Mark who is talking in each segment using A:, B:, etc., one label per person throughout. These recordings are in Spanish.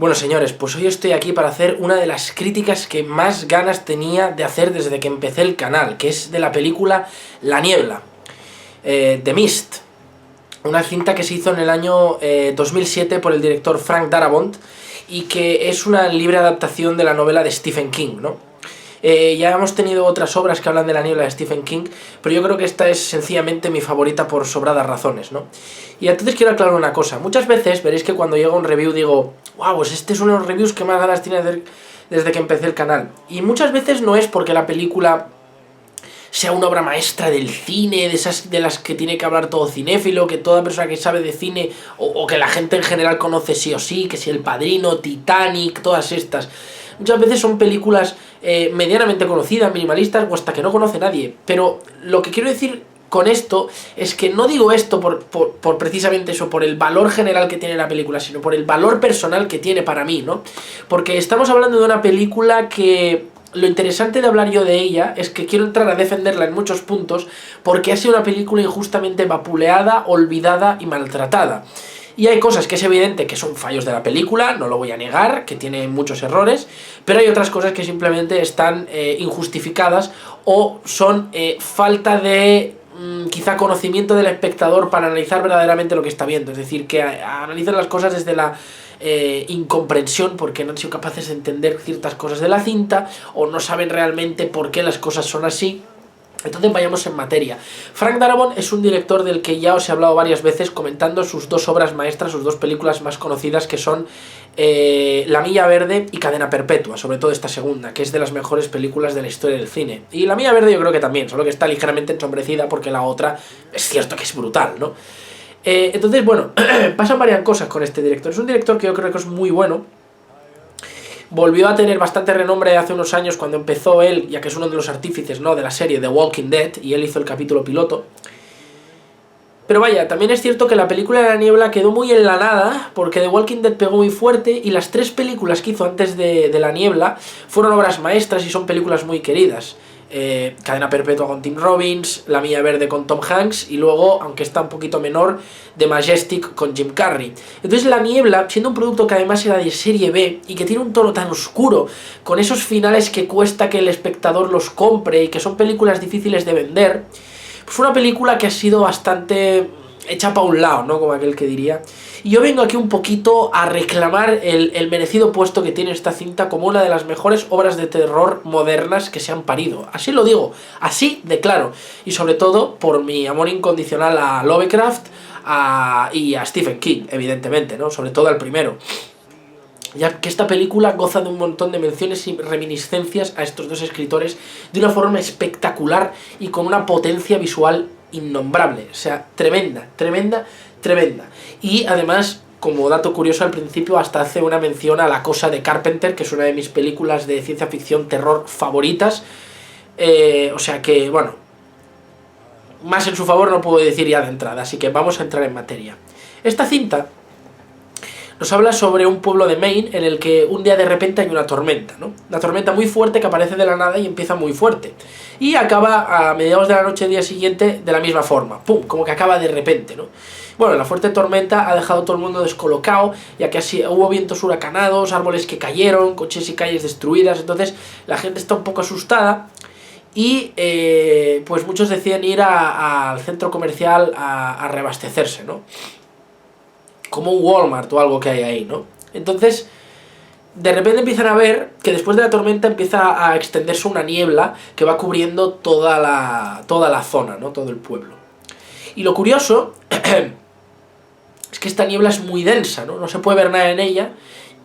A: Bueno, señores, pues hoy estoy aquí para hacer una de las críticas que más ganas tenía de hacer desde que empecé el canal, que es de la película La Niebla, The Mist, una cinta que se hizo en el año 2007 por el director Frank Darabont y que es una libre adaptación de la novela de Stephen King, ¿no? Ya hemos tenido otras obras que hablan de La Niebla de Stephen King, pero yo creo que esta es sencillamente mi favorita por sobradas razones, ¿no? Y entonces quiero aclarar una cosa. Muchas veces veréis que cuando llega un review digo, wow, pues este es uno de los reviews que más ganas tiene de hacer desde que empecé el canal. Y muchas veces no es porque la película sea una obra maestra del cine, de esas de las que tiene que hablar todo cinéfilo, que toda persona que sabe de cine, o que la gente en general conoce sí o sí, que si El Padrino, Titanic, todas estas. Muchas veces son películas medianamente conocidas, minimalistas, o hasta que no conoce nadie. Pero lo que quiero decir con esto es que no digo esto por precisamente eso, por el valor general que tiene la película, sino por el valor personal que tiene para mí, ¿no? Porque estamos hablando de una película que lo interesante de hablar yo de ella es que quiero entrar a defenderla en muchos puntos porque ha sido una película injustamente vapuleada, olvidada y maltratada. Y hay cosas que es evidente que son fallos de la película, no lo voy a negar, que tiene muchos errores, pero hay otras cosas que simplemente están injustificadas o son falta de quizá conocimiento del espectador para analizar verdaderamente lo que está viendo. Es decir, que analizan las cosas desde la incomprensión porque no han sido capaces de entender ciertas cosas de la cinta o no saben realmente por qué las cosas son así. Entonces vayamos en materia. Frank Darabont es un director del que ya os he hablado varias veces comentando sus dos obras maestras, sus dos películas más conocidas, que son La Milla Verde y Cadena Perpetua, sobre todo esta segunda, que es de las mejores películas de la historia del cine. Y La Milla Verde yo creo que también, solo que está ligeramente ensombrecida porque la otra es cierto que es brutal, ¿no? Entonces, bueno, pasan varias cosas con este director. Es un director que yo creo que es muy bueno. Volvió a tener bastante renombre hace unos años cuando empezó él, ya que es uno de los artífices, ¿no?, de la serie The Walking Dead, y él hizo el capítulo piloto. Pero vaya, también es cierto que la película de La Niebla quedó muy en la nada, porque The Walking Dead pegó muy fuerte, y las tres películas que hizo antes de La Niebla fueron obras maestras y son películas muy queridas. Cadena Perpetua con Tim Robbins, La Milla Verde con Tom Hanks y luego, aunque está un poquito menor, The Majestic con Jim Carrey. Entonces La Niebla, siendo un producto que además era de serie B y que tiene un tono tan oscuro, con esos finales que cuesta que el espectador los compre y que son películas difíciles de vender, pues fue una película que ha sido bastante hecha para un lado, ¿no?, como aquel que diría. Y yo vengo aquí un poquito a reclamar el merecido puesto que tiene esta cinta como una de las mejores obras de terror modernas que se han parido. Así lo digo, así de claro. Y sobre todo por mi amor incondicional a Lovecraft y a Stephen King, evidentemente, ¿no? Sobre todo al primero. Ya que esta película goza de un montón de menciones y reminiscencias a estos dos escritores de una forma espectacular y con una potencia visual innombrable. O sea, tremenda, tremenda, tremenda. Y además, como dato curioso, al principio hasta hace una mención a La Cosa de Carpenter, que es una de mis películas de ciencia ficción terror favoritas. O sea que, bueno, más en su favor no puedo decir ya de entrada, así que vamos a entrar en materia. Esta cinta nos habla sobre un pueblo de Maine en el que un día de repente hay una tormenta, ¿no? Una tormenta muy fuerte que aparece de la nada y empieza muy fuerte. Y acaba a mediados de la noche del día siguiente de la misma forma. ¡Pum! Como que acaba de repente, ¿no? Bueno, la fuerte tormenta ha dejado a todo el mundo descolocado, ya que así hubo vientos huracanados, árboles que cayeron, coches y calles destruidas. Entonces la gente está un poco asustada y pues muchos deciden ir al centro comercial a reabastecerse, ¿no? Como un Walmart o algo que hay ahí, ¿no? Entonces, de repente empiezan a ver que después de la tormenta empieza a extenderse una niebla que va cubriendo toda la zona, ¿no? Todo el pueblo. Y lo curioso es que esta niebla es muy densa, ¿no? No se puede ver nada en ella.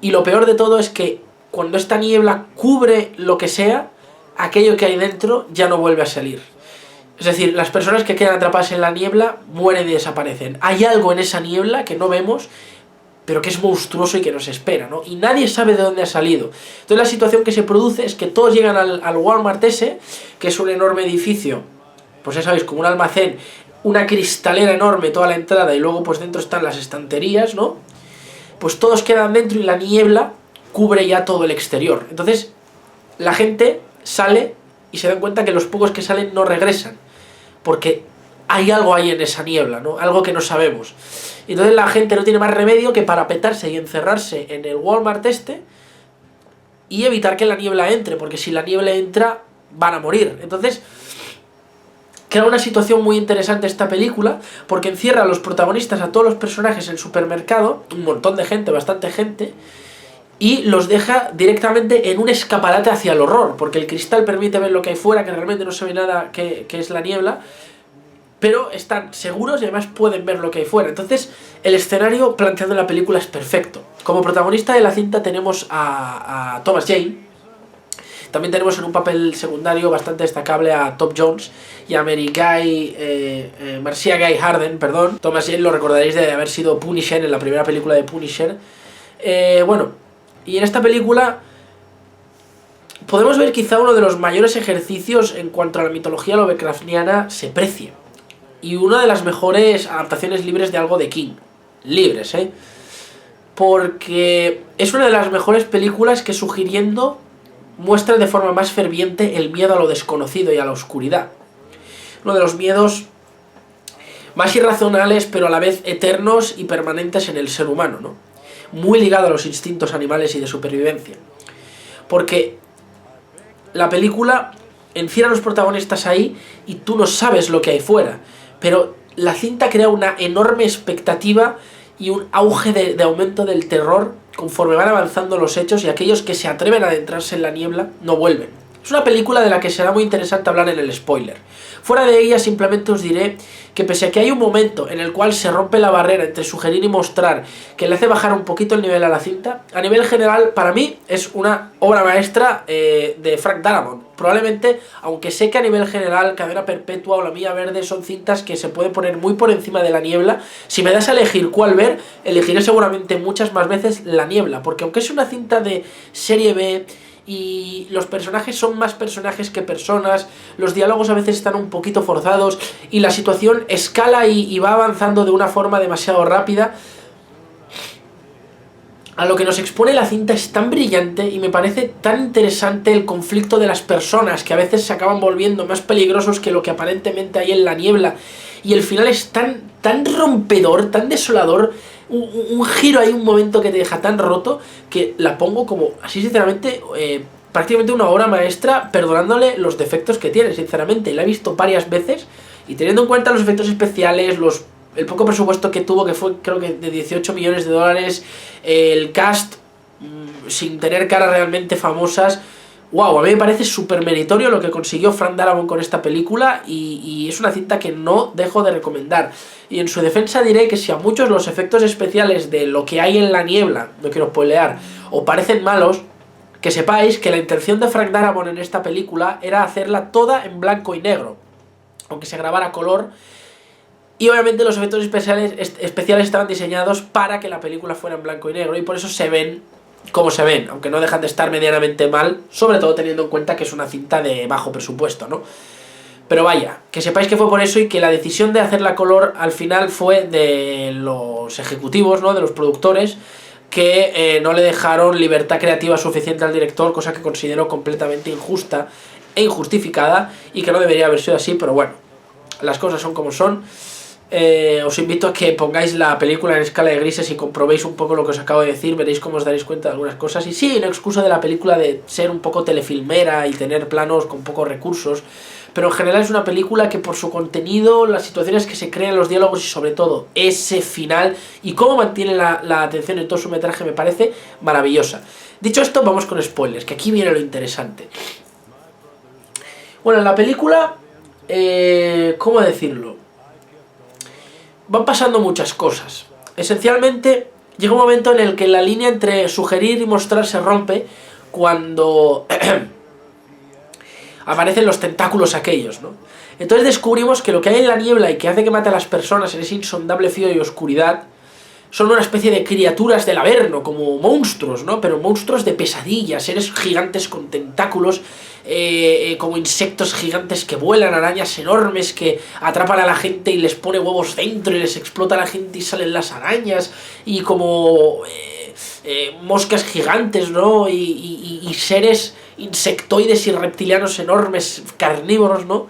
A: Y lo peor de todo es que cuando esta niebla cubre lo que sea, aquello que hay dentro ya no vuelve a salir. Es decir, las personas que quedan atrapadas en la niebla mueren y desaparecen. Hay algo en esa niebla que no vemos, pero que es monstruoso y que nos espera, ¿no? Y nadie sabe de dónde ha salido. Entonces la situación que se produce es que todos llegan al Walmart ese, que es un enorme edificio, pues ya sabéis, como un almacén, una cristalera enorme toda la entrada y luego pues dentro están las estanterías, ¿no? Pues todos quedan dentro y la niebla cubre ya todo el exterior. Entonces la gente sale y se dan cuenta que los pocos que salen no regresan, porque hay algo ahí en esa niebla, ¿no? Algo que no sabemos. Y entonces la gente no tiene más remedio que parapetarse y encerrarse en el Walmart este y evitar que la niebla entre, porque si la niebla entra van a morir. Entonces crea una situación muy interesante esta película, porque encierra a los protagonistas, a todos los personajes en el supermercado, un montón de gente, bastante gente, y los deja directamente en un escaparate hacia el horror, porque el cristal permite ver lo que hay fuera, que realmente no se ve nada, que es la niebla, pero están seguros y además pueden ver lo que hay fuera. Entonces el escenario planteado en la película es perfecto. Como protagonista de la cinta tenemos a Thomas Jane. También tenemos en un papel secundario bastante destacable a Top Jones y a Marcia Gay Harden, perdón. Thomas Jane lo recordaréis de haber sido Punisher en la primera película de Punisher. Bueno, y en esta película podemos ver quizá uno de los mayores ejercicios en cuanto a la mitología lovecraftiana se precie. Y una de las mejores adaptaciones libres de algo de King. Libres, porque es una de las mejores películas que, sugiriendo, muestra de forma más ferviente el miedo a lo desconocido y a la oscuridad. Uno de los miedos más irracionales, pero a la vez eternos y permanentes en el ser humano, ¿no? Muy ligado a los instintos animales y de supervivencia. Porque la película encierra a los protagonistas ahí y tú no sabes lo que hay fuera. Pero la cinta crea una enorme expectativa y un auge de aumento del terror conforme van avanzando los hechos, y aquellos que se atreven a adentrarse en la niebla no vuelven. Es una película de la que será muy interesante hablar en el spoiler. Fuera de ella simplemente os diré que pese a que hay un momento en el cual se rompe la barrera entre sugerir y mostrar, que le hace bajar un poquito el nivel a la cinta, a nivel general para mí es una obra maestra de Frank Darabont. Probablemente, aunque sé que a nivel general Cadena Perpetua o La Milla Verde son cintas que se pueden poner muy por encima de La Niebla, si me das a elegir cuál ver, elegiré seguramente muchas más veces La Niebla, porque aunque es una cinta de serie B y los personajes son más personajes que personas, los diálogos a veces están un poquito forzados y la situación escala y va avanzando de una forma demasiado rápida, a lo que nos expone la cinta es tan brillante y me parece tan interesante el conflicto de las personas, que a veces se acaban volviendo más peligrosos que lo que aparentemente hay en La Niebla, y el final es tan rompedor, tan desolador, un giro ahí, un momento que te deja tan roto, que la pongo como, así sinceramente, prácticamente una obra maestra, perdonándole los defectos que tiene, sinceramente. La he visto varias veces y teniendo en cuenta los efectos especiales, el poco presupuesto que tuvo, que fue creo que de 18 millones de dólares, el cast sin tener caras realmente famosas, wow, a mí me parece súper meritorio lo que consiguió Frank Darabont con esta película, y es una cinta que no dejo de recomendar. Y en su defensa diré que si a muchos los efectos especiales de lo que hay en La Niebla, no quiero spoilear, os parecen malos, que sepáis que la intención de Frank Darabont en esta película era hacerla toda en blanco y negro, aunque se grabara a color. Y obviamente los efectos especiales estaban diseñados para que la película fuera en blanco y negro, y por eso se ven como se ven, aunque no dejan de estar medianamente mal, sobre todo teniendo en cuenta que es una cinta de bajo presupuesto, ¿no? Pero vaya, que sepáis que fue por eso, y que la decisión de hacerla a color al final fue de los ejecutivos, ¿no? De los productores, que no le dejaron libertad creativa suficiente al director, cosa que considero completamente injusta e injustificada, y que no debería haber sido así, pero bueno, las cosas son como son. Os invito a que pongáis la película en escala de grises y comprobéis un poco lo que os acabo de decir, veréis cómo os daréis cuenta de algunas cosas. Y sí, no excuso de la película de ser un poco telefilmera y tener planos con pocos recursos, pero en general es una película que por su contenido, las situaciones que se crean, los diálogos y sobre todo ese final y cómo mantiene la atención en todo su metraje me parece maravillosa. Dicho esto, vamos con spoilers, que aquí viene lo interesante. Bueno, en la película, ¿cómo decirlo? Van pasando muchas cosas. Esencialmente, llega un momento en el que la línea entre sugerir y mostrar se rompe cuando aparecen los tentáculos aquellos, ¿no? Entonces descubrimos que lo que hay en la niebla y que hace que mate a las personas en ese insondable frío y oscuridad son una especie de criaturas del Averno, como monstruos, ¿no? Pero monstruos de pesadilla, seres gigantes con tentáculos, como insectos gigantes que vuelan, arañas enormes que atrapan a la gente y les pone huevos dentro y les explota a la gente y salen las arañas, y como moscas gigantes, ¿no? Y seres insectoides y reptilianos enormes, carnívoros, ¿no?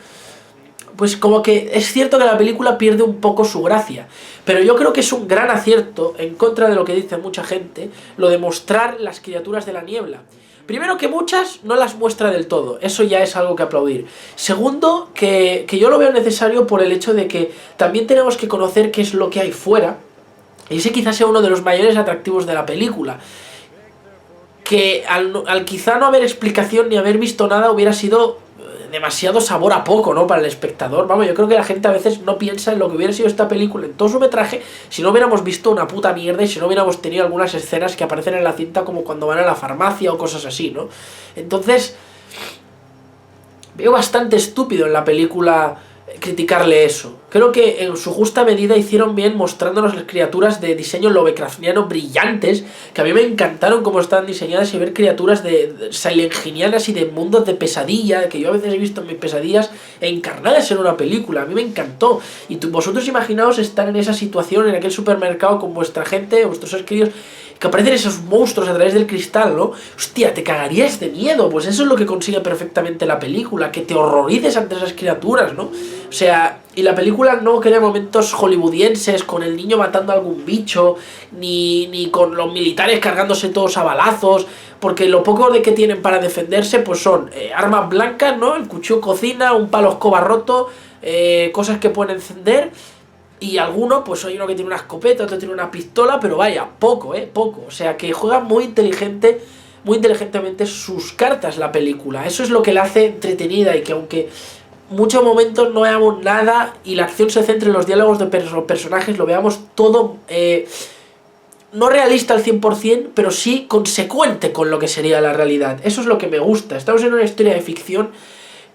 A: pues como que es cierto que la película pierde un poco su gracia, pero yo creo que es un gran acierto, en contra de lo que dice mucha gente, lo de mostrar las criaturas de la niebla. Primero, que muchas no las muestra del todo, eso ya es algo que aplaudir. Segundo, que yo lo veo necesario por el hecho de que también tenemos que conocer qué es lo que hay fuera, y ese quizás sea uno de los mayores atractivos de la película. Que al quizá no haber explicación ni haber visto nada hubiera sido demasiado sabor a poco, ¿no? Para el espectador. Vamos, yo creo que la gente a veces no piensa en lo que hubiera sido esta película en todo su metraje si no hubiéramos visto una puta mierda y si no hubiéramos tenido algunas escenas que aparecen en la cinta como cuando van a la farmacia o cosas así, ¿no? Entonces, veo bastante estúpido en la película criticarle eso. Creo que en su justa medida hicieron bien mostrándonos las criaturas de diseño lovecraftiano brillantes, que a mí me encantaron cómo están diseñadas, y ver criaturas de silentginianas y de mundos de pesadilla, que yo a veces he visto en mis pesadillas, encarnadas en una película. A mí me encantó. Y vosotros imaginaos estar en esa situación, en aquel supermercado con vuestra gente, vuestros seres queridos, que aparecen esos monstruos a través del cristal, ¿no? Hostia, te cagarías de miedo. Pues eso es lo que consigue perfectamente la película, que te horrorices ante esas criaturas, ¿no? O sea, y la película no crea momentos hollywoodienses con el niño matando a algún bicho, ni con los militares cargándose todos a balazos, porque lo poco de que tienen para defenderse pues son armas blancas, ¿no? El cuchillo cocina, un palo escoba roto, cosas que pueden encender. Y alguno, pues hay uno que tiene una escopeta, otro tiene una pistola, pero vaya, poco, poco. O sea, que juega muy inteligentemente sus cartas la película. Eso es lo que la hace entretenida, y que aunque muchos momentos no veamos nada y la acción se centre en los diálogos de los personajes, lo veamos todo no realista al 100%, pero sí consecuente con lo que sería la realidad. Eso es lo que me gusta. Estamos en una historia de ficción,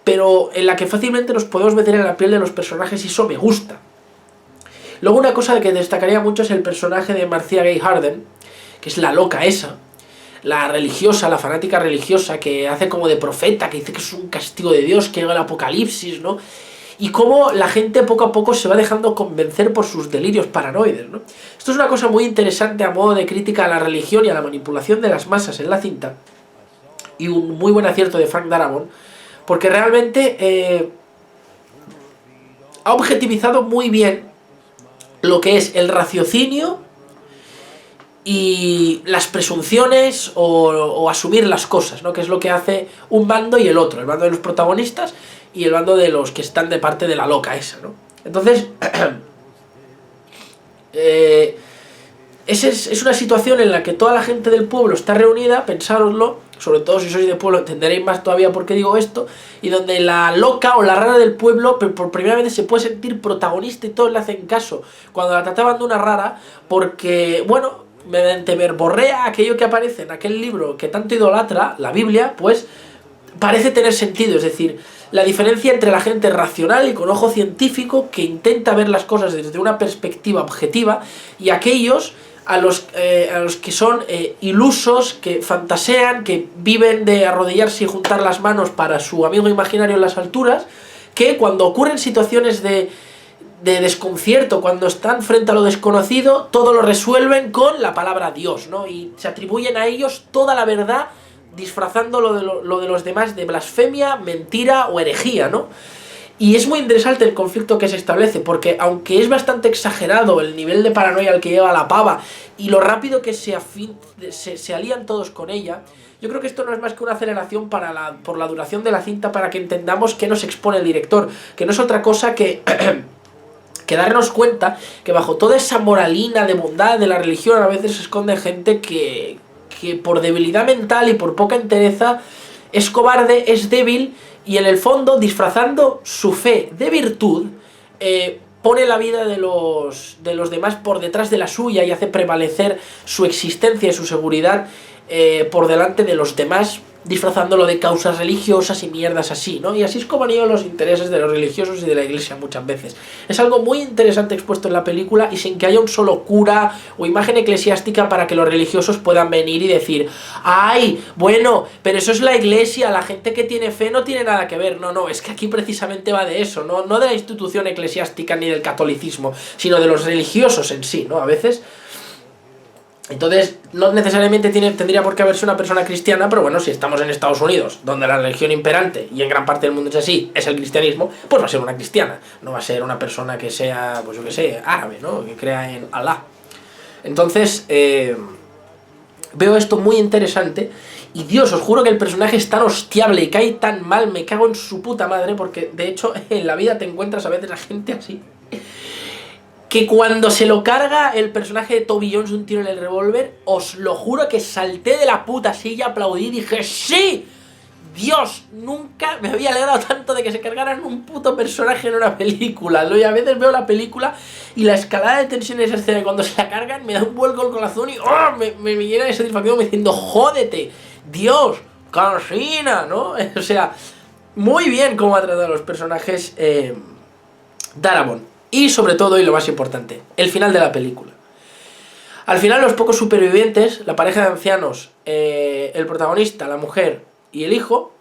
A: pero en la que fácilmente nos podemos meter en la piel de los personajes, y eso me gusta. Luego, una cosa que destacaría mucho es el personaje de Marcia Gay Harden, que es la loca esa, la religiosa, la fanática religiosa, que hace como de profeta, que dice que es un castigo de Dios, que llega el apocalipsis, ¿no? Y cómo la gente poco a poco se va dejando convencer por sus delirios paranoides, ¿no? Esto es una cosa muy interesante a modo de crítica a la religión y a la manipulación de las masas en la cinta, y un muy buen acierto de Frank Darabont, porque realmente ha objetivizado muy bien lo que es el raciocinio y las presunciones o asumir las cosas, ¿no? Que es lo que hace un bando y el otro, el bando de los protagonistas y el bando de los que están de parte de la loca esa, ¿no? Entonces, es una situación en la que toda la gente del pueblo está reunida, pensároslo, sobre todo si sois de pueblo entenderéis más todavía por qué digo esto, y donde la loca o la rara del pueblo por primera vez se puede sentir protagonista y todos le hacen caso cuando la trataban de una rara, porque, bueno, mediante verborrea aquello que aparece en aquel libro que tanto idolatra, la Biblia, pues parece tener sentido. Es decir, la diferencia entre la gente racional y con ojo científico que intenta ver las cosas desde una perspectiva objetiva, y aquellos a los que son ilusos, que fantasean, que viven de arrodillarse y juntar las manos para su amigo imaginario en las alturas, que cuando ocurren situaciones de desconcierto, cuando están frente a lo desconocido, todo lo resuelven con la palabra Dios, ¿no? Y se atribuyen a ellos toda la verdad, disfrazando lo de los demás de blasfemia, mentira o herejía, ¿no? Y es muy interesante el conflicto que se establece, porque aunque es bastante exagerado el nivel de paranoia al que lleva la pava y lo rápido que se alían todos con ella, yo creo que esto no es más que una aceleración por la duración de la cinta, para que entendamos qué nos expone el director, que no es otra cosa que que darnos cuenta que bajo toda esa moralina de bondad de la religión a veces se esconde gente que por debilidad mental y por poca entereza es cobarde, es débil, y en el fondo, disfrazando su fe de virtud, pone la vida de los demás por detrás de la suya y hace prevalecer su existencia y su seguridad por delante de los demás, disfrazándolo de causas religiosas y mierdas así, ¿no? Y así es como han ido los intereses de los religiosos y de la iglesia muchas veces. Es algo muy interesante expuesto en la película, y sin que haya un solo cura o imagen eclesiástica para que los religiosos puedan venir y decir: ¡ay, bueno, pero eso es la iglesia, la gente que tiene fe no tiene nada que ver! No, es que aquí precisamente va de eso, no de la institución eclesiástica ni del catolicismo, sino de los religiosos en sí, ¿no? A veces. Entonces, no necesariamente tendría por qué haberse una persona cristiana, pero bueno, si estamos en Estados Unidos, donde la religión imperante, y en gran parte del mundo es así, es el cristianismo, pues va a ser una cristiana. No va a ser una persona que sea, pues yo qué sé, árabe, ¿no? Que crea en Alá. Entonces, veo esto muy interesante. Y Dios, os juro que el personaje es tan hostiable y cae tan mal, me cago en su puta madre, porque de hecho en la vida te encuentras a veces a gente así, que cuando se lo carga el personaje de Toby Jones un tiro en el revólver, os lo juro que salté de la puta silla, aplaudí y dije ¡sí! Dios, nunca me había alegrado tanto de que se cargaran un puto personaje en una película, ¿no? Y a veces veo la película y la escalada de tensión en esa escena, y cuando se la cargan me da un vuelco el corazón y ¡oh! me llena de satisfacción diciendo ¡jódete! Dios, cansina, ¿no? O sea, muy bien cómo ha tratado a los personajes Darabont. Y sobre todo, y lo más importante, el final de la película. Al final los pocos supervivientes, la pareja de ancianos, el protagonista, la mujer y el hijo,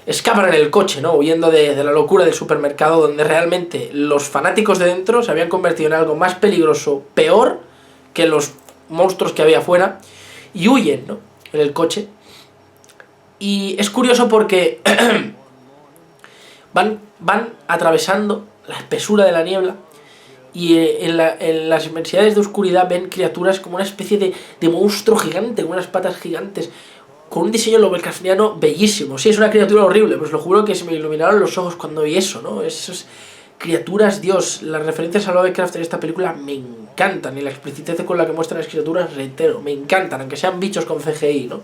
A: escapan en el coche, ¿no? Huyendo de la locura del supermercado, donde realmente los fanáticos de dentro se habían convertido en algo más peligroso, peor que los monstruos que había afuera, y huyen, ¿no? En el coche. Y es curioso porque van atravesando la espesura de la niebla, y en las inmensidades de oscuridad ven criaturas como una especie de monstruo gigante, con unas patas gigantes, con un diseño lovecraftiano bellísimo. Sí, es una criatura horrible, pues lo juro que se me iluminaron los ojos cuando vi eso, ¿no? Esas criaturas, Dios, las referencias a Lovecraft en esta película me encantan, y la explicitez con la que muestran las criaturas, reitero, me encantan, aunque sean bichos con CGI, ¿no?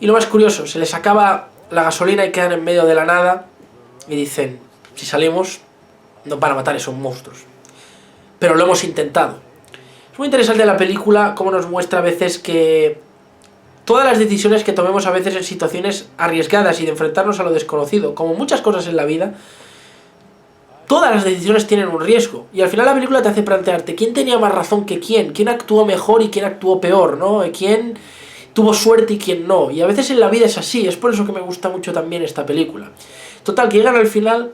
A: Y lo más curioso, se les acaba la gasolina y quedan en medio de la nada, y dicen, si salimos, nos van a matar esos monstruos. Pero lo hemos intentado. Es muy interesante la película cómo nos muestra a veces que todas las decisiones que tomemos a veces en situaciones arriesgadas y de enfrentarnos a lo desconocido, como muchas cosas en la vida, todas las decisiones tienen un riesgo. Y al final la película te hace plantearte quién tenía más razón que quién actuó mejor y quién actuó peor, ¿no? Quién tuvo suerte y quién no. Y a veces en la vida es así, es por eso que me gusta mucho también esta película. Total, que llegan al final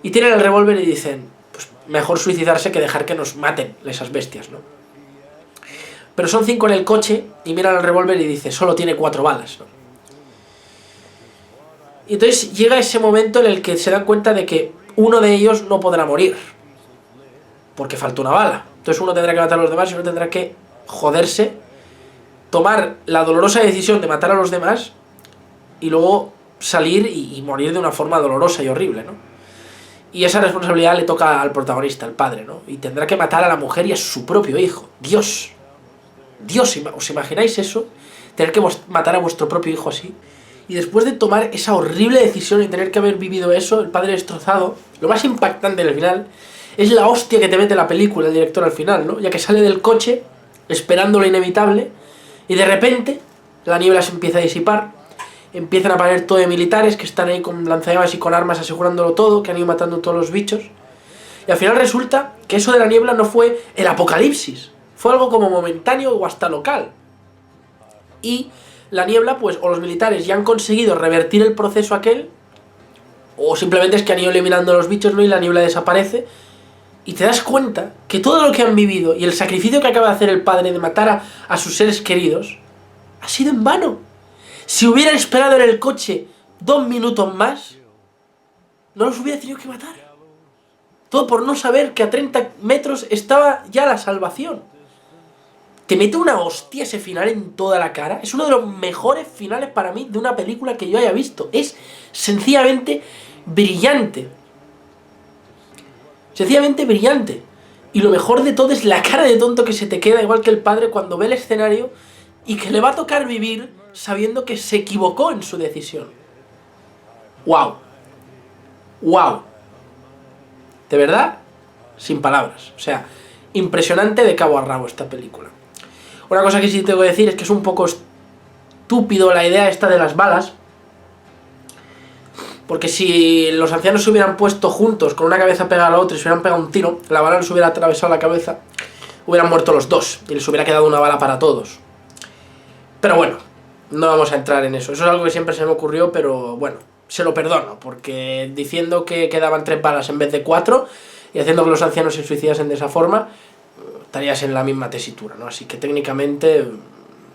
A: y tienen el revólver y dicen, pues mejor suicidarse que dejar que nos maten esas bestias, ¿no? Pero son 5 en el coche y miran el revólver y dice, solo tiene 4 balas, ¿no? Y entonces llega ese momento en el que se dan cuenta de que uno de ellos no podrá morir, porque falta una bala. Entonces uno tendrá que matar a los demás y uno tendrá que joderse, tomar la dolorosa decisión de matar a los demás y luego salir y morir de una forma dolorosa y horrible, ¿no? Y esa responsabilidad le toca al protagonista, al padre, ¿no? Y tendrá que matar a la mujer y a su propio hijo. Dios, ¿os imagináis eso? Tener que matar a vuestro propio hijo así. Y después de tomar esa horrible decisión y tener que haber vivido eso, el padre destrozado, lo más impactante del final es la hostia que te mete la película, el director al final, ¿no? Ya que sale del coche esperando lo inevitable y de repente la niebla se empieza a disipar, empiezan a aparecer todo de militares que están ahí con lanzallamas y con armas asegurándolo todo, que han ido matando todos los bichos. Y al final resulta que eso de la niebla no fue el apocalipsis, fue algo como momentáneo o hasta local. Y la niebla, pues, o los militares ya han conseguido revertir el proceso aquel, o simplemente es que han ido eliminando los bichos, ¿no? Y la niebla desaparece, y te das cuenta que todo lo que han vivido y el sacrificio que acaba de hacer el padre de matar a sus seres queridos ha sido en vano. Si hubiera esperado en el coche 2 minutos más, no los hubiera tenido que matar. Todo por no saber que a 30 metros estaba ya la salvación. Te mete una hostia ese final en toda la cara. Es uno de los mejores finales para mí de una película que yo haya visto. Es sencillamente brillante. Sencillamente brillante. Y lo mejor de todo es la cara de tonto que se te queda, igual que el padre cuando ve el escenario y que le va a tocar vivir sabiendo que se equivocó en su decisión. ¡Wow! ¡Wow! De verdad, sin palabras. O sea, impresionante de cabo a rabo esta película. Una cosa que sí tengo que decir es que es un poco estúpido la idea esta de las balas. Porque si los ancianos se hubieran puesto juntos con una cabeza pegada a la otra y se hubieran pegado un tiro, la bala les hubiera atravesado la cabeza, hubieran muerto los dos y les hubiera quedado una bala para todos. Pero bueno, no vamos a entrar en eso. Eso es algo que siempre se me ocurrió, pero bueno, se lo perdono, porque diciendo que quedaban 3 balas en vez de 4 y haciendo que los ancianos se suicidasen de esa forma, estarías en la misma tesitura, ¿no? Así que técnicamente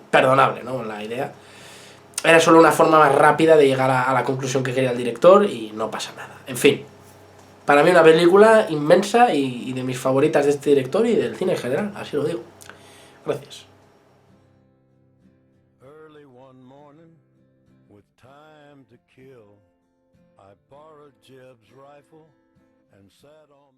A: perdonable, ¿no? La idea era solo una forma más rápida de llegar a la conclusión que quería el director y no pasa nada. En fin, para mí una película inmensa y de mis favoritas de este director y del cine en general, así lo digo. Gracias.
B: Early one morning, with time to kill, I borrowed Jeb's rifle and sat on